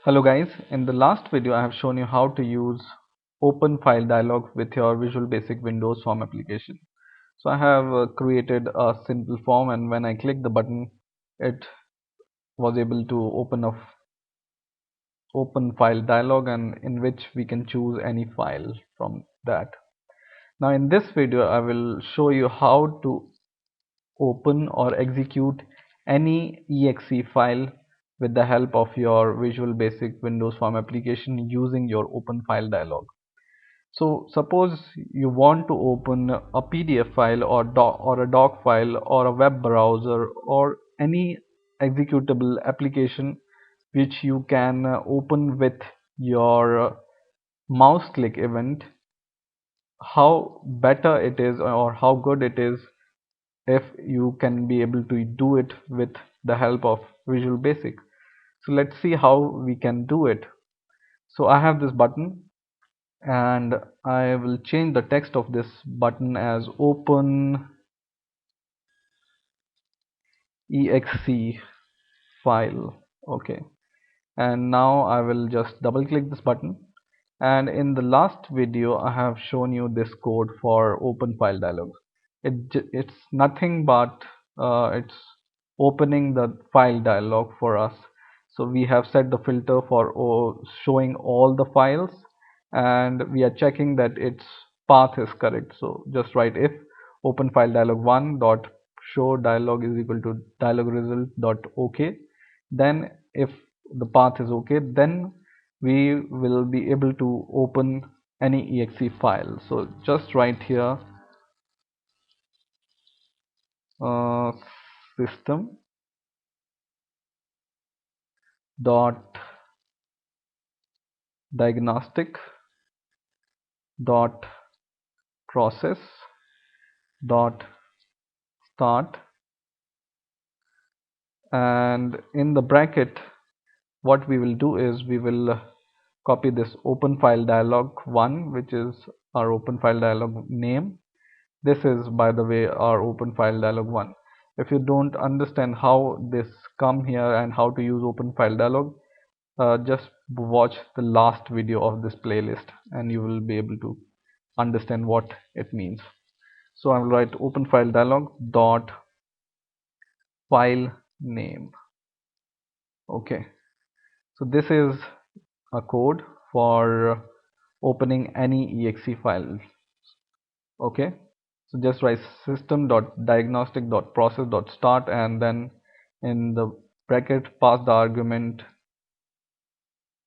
Hello guys, in the last video I have shown you how to use open file dialog with your Visual Basic Windows form application. So I have created a simple form, and when I click the button it was able to open a open file dialog, and in which we can choose any file from that. Now in this video I will show you how to open or execute any exe file with the help of your Visual Basic Windows form application using your open file dialog. So suppose you want to open a PDF file or a doc file or a web browser or any executable application which you can open with your mouse click event. How better it is, or how good it is, if you can be able to do it with the help of Visual Basic. So let's see how we can do it. So I have this button, and I will change the text of this button as open exe file. Okay, and now I will just double click this button, and in the last video I have shown you this code for open file dialog. It's nothing but it's opening the file dialog for us. So we have set the filter for showing all the files, and we are checking that its path is correct. So just write if open file dialog 1 dot show dialog is equal to dialog result dot OK. Then if the path is okay, then we will be able to open any exe file. So just write here uh, system dot diagnostic dot process dot start, and in the bracket what we will do is we will copy this open file dialog 1, which is our open file dialog name. This is, by the way, our open file dialog 1. If you don't understand how this come here and how to use open file dialog, just watch the last video of this playlist and you will be able to understand what it means. So I will write open file dialog dot file name. Okay, so this is a code for opening any exe file. Okay, so just write system dot diagnostic dot process dot start, and then in the bracket pass the argument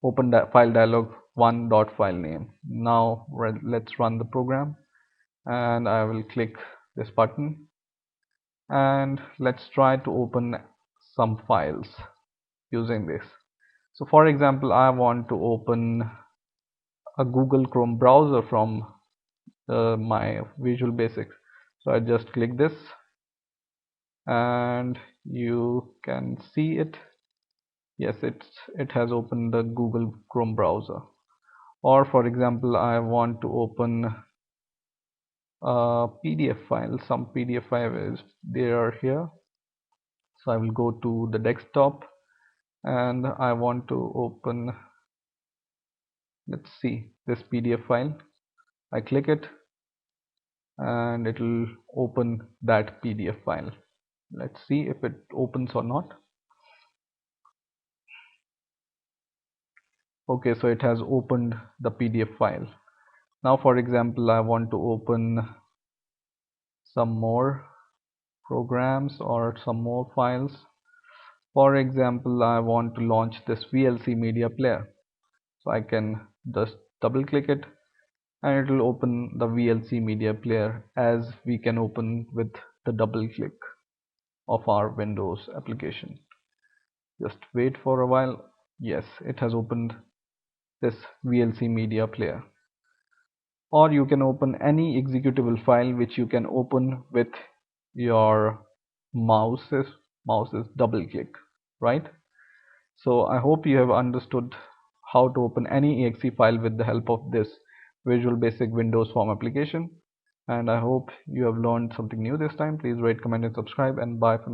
open file dialog 1 dot file name. Now let's run the program, and I will click this button, and let's try to open some files using this. So for example, I want to open a Google Chrome browser from my Visual Basic. So I just click this, and you can see it. Yes, it has opened the Google Chrome browser. Or for example, I want to open a PDF file. Some PDF files they are here. So I will go to the desktop, and I want to open, let's see, this PDF file. I click it, and it will open that PDF file. Let's see if it opens or not. Okay, so it has opened the PDF file. Now for example, I want to open some more programs or some more files. For example, I want to launch this VLC media player. So I can just double click it, and it will open the VLC media player, as we can open with the double click of our Windows application. Just wait for a while. Yes, it has opened this VLC media player. Or you can open any executable file which you can open with your mouse's double click, right? So I hope you have understood how to open any exe file with the help of this Visual Basic Windows form application, and I hope you have learned something new this time. Please rate, comment and subscribe, and bye for now.